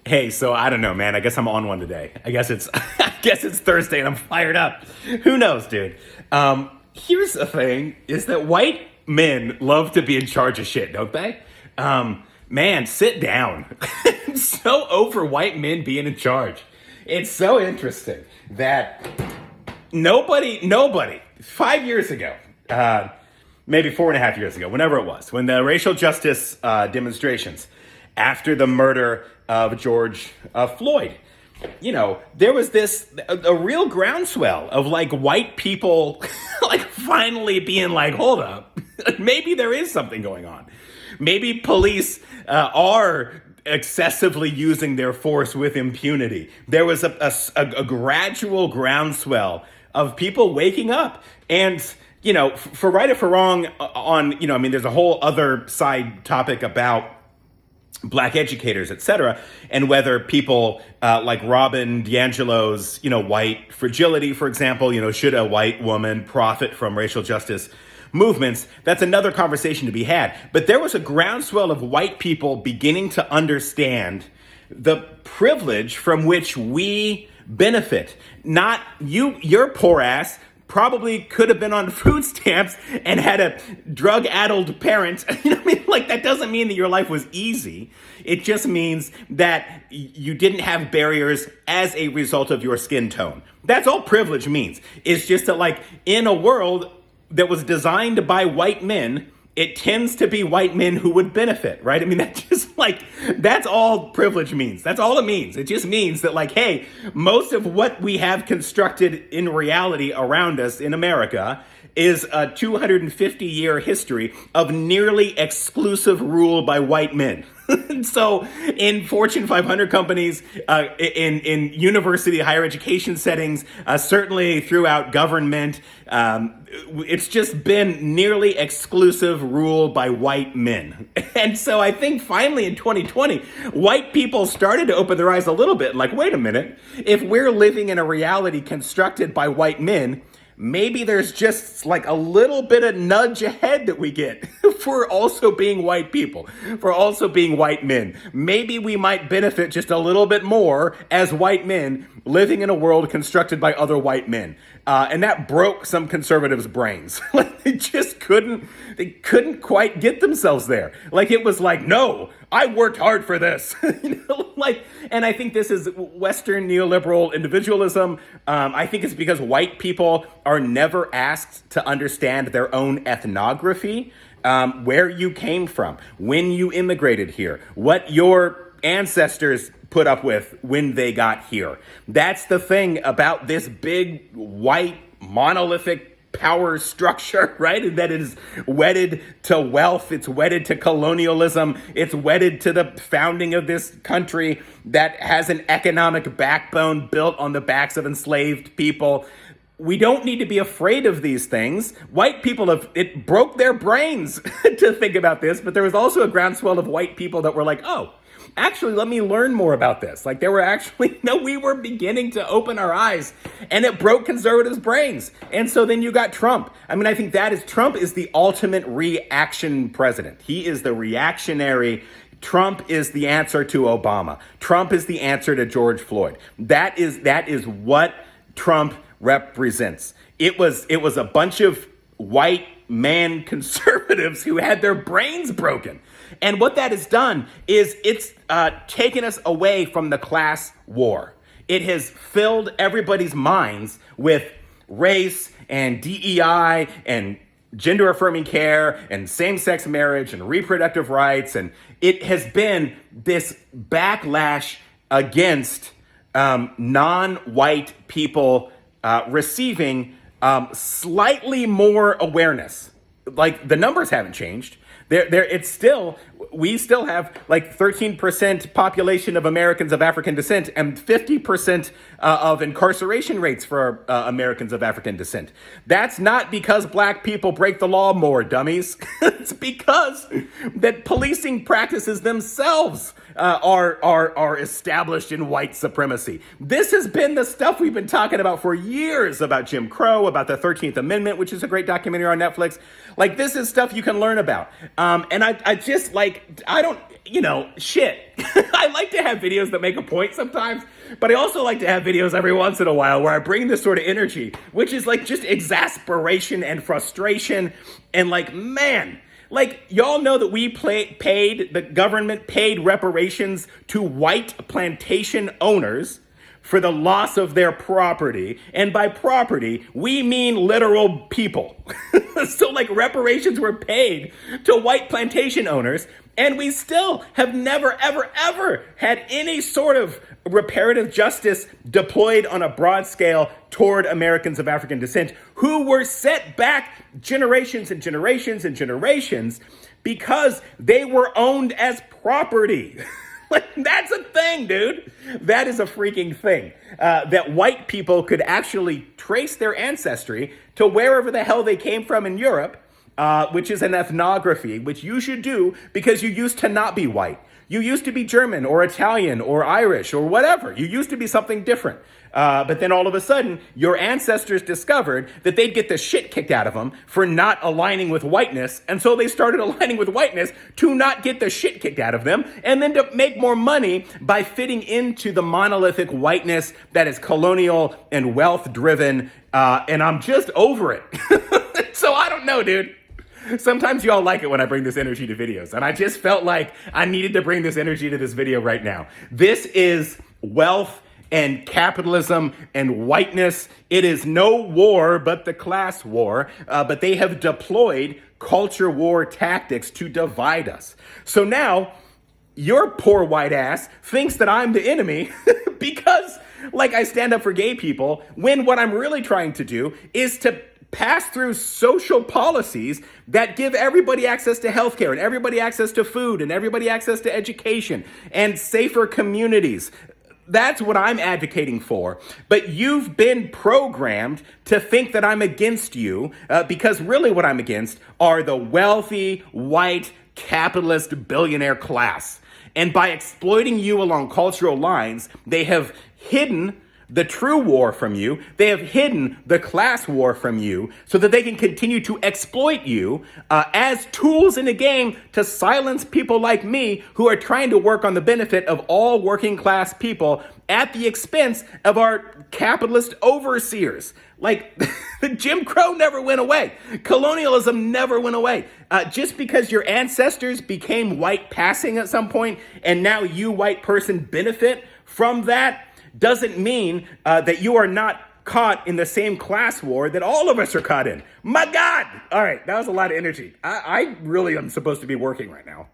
Hey, so I don't know, man. I guess I'm on one today. I guess it's I guess it's Thursday and I'm fired up. Who knows, dude? Here's the thing: is that white men love to be in charge of shit, don't they? Man, sit down. I'm so over white men being in charge. It's so interesting that nobody, 5 years ago, maybe 4.5 years ago, whenever it was, when the racial justice demonstrations after the murder of George Floyd, there was a real groundswell of like white people like finally being like, hold up, maybe there is something going on. Maybe police are excessively using their force with impunity. There was a gradual groundswell of people waking up. And, for right or for wrong there's a whole other side topic about Black educators, et cetera, and whether people like Robin DiAngelo's, white fragility, for example, should a white woman profit from racial justice movements? That's another conversation to be had. But there was a groundswell of white people beginning to understand the privilege from which we benefit. Not you, your poor ass probably could have been on food stamps and had a drug-addled parent. Like, that doesn't mean that your life was easy. It just means that you didn't have barriers as a result of your skin tone. That's all privilege means. It's just that, like, in a world that was designed by white men, it tends to be white men who would benefit, right? That's all privilege means. That's all it means. It just means that, like, hey, most of what we have constructed in reality around us in America is a 250-year history of nearly exclusive rule by white men. So in Fortune 500 companies, in university higher education settings, certainly throughout government, it's just been nearly exclusive rule by white men. And so I think finally in 2020, white people started to open their eyes a little bit, like, wait a minute, if we're living in a reality constructed by white men, maybe there's just like a little bit of nudge ahead that we get for also being white people, for also being white men. Maybe we might benefit just a little bit more as white men living in a world constructed by other white men. And that broke some conservatives' brains. Like, they couldn't quite get themselves there. Like, it was like, no, I worked hard for this. And I think this is Western neoliberal individualism. I think it's because white people are never asked to understand their own ethnography, where you came from, when you immigrated here, what your ancestors put up with when they got here. That's the thing about this big white monolithic power structure, right? And that it is wedded to wealth. It's wedded to colonialism. It's wedded to the founding of this country that has an economic backbone built on the backs of enslaved people. We don't need to be afraid of these things. White people it broke their brains to think about this, but there was also a groundswell of white people that were like, oh, actually, let me learn more about this. Like, we were beginning to open our eyes, and it broke conservatives' brains. And so then you got Trump. I think Trump is the ultimate reaction president. He is the reactionary. Trump is the answer to Obama. Trump is the answer to George Floyd. That is what Trump represents. It was a bunch of white man conservatives who had their brains broken. And what that has done is it's taken us away from the class war. It has filled everybody's minds with race and DEI and gender affirming care and same-sex marriage and reproductive rights. And it has been this backlash against non-white people receiving slightly more awareness. Like, the numbers haven't changed. We still have like 13% population of Americans of African descent and 50% of incarceration rates for Americans of African descent. That's not because black people break the law more, dummies. It's because that policing practices themselves are established in white supremacy. This has been the stuff we've been talking about for years, about Jim Crow, about the 13th Amendment, which is a great documentary on Netflix. Like, this is stuff you can learn about. And I just, like, I don't, shit. I like to have have videos that make a point sometimes, but I also like to have videos every once in a while where I bring this sort of energy, which is like just exasperation and frustration and like, man, like, y'all know that the government paid reparations to white plantation owners for the loss of their property. And by property, we mean literal people. So like reparations were paid to white plantation owners, and we still have never, ever, ever had any sort of reparative justice deployed on a broad scale toward Americans of African descent who were set back generations and generations and generations because they were owned as property. Like, that's a thing, dude. That is a freaking thing. That white people could actually trace their ancestry to wherever the hell they came from in Europe, which is an ethnography, which you should do because you used to not be white. You used to be German or Italian or Irish or whatever. You used to be something different. But then all of a sudden, your ancestors discovered that they'd get the shit kicked out of them for not aligning with whiteness. And so they started aligning with whiteness to not get the shit kicked out of them and then to make more money by fitting into the monolithic whiteness that is colonial and wealth driven. And I'm just over it. So I don't know, dude. Sometimes y'all like it when I bring this energy to videos, and I just felt like I needed to bring this energy to this video right now. This is wealth and capitalism and whiteness. It is no war but the class war, but they have deployed culture war tactics to divide us. So now your poor white ass thinks that I'm the enemy because like I stand up for gay people, when what I'm really trying to do is to pass through social policies that give everybody access to healthcare and everybody access to food and everybody access to education and safer communities. That's what I'm advocating for. But you've been programmed to think that I'm against you because really what I'm against are the wealthy, white, capitalist billionaire class. And by exploiting you along cultural lines, they have hidden the true war from you. They have hidden the class war from you so that they can continue to exploit you as tools in a game to silence people like me who are trying to work on the benefit of all working class people at the expense of our capitalist overseers. Like, the Jim Crow never went away. Colonialism never went away. Just because your ancestors became white passing at some point and now you, white person, benefit from that doesn't mean that you are not caught in the same class war that all of us are caught in. My God! All right, that was a lot of energy. I really am supposed to be working right now.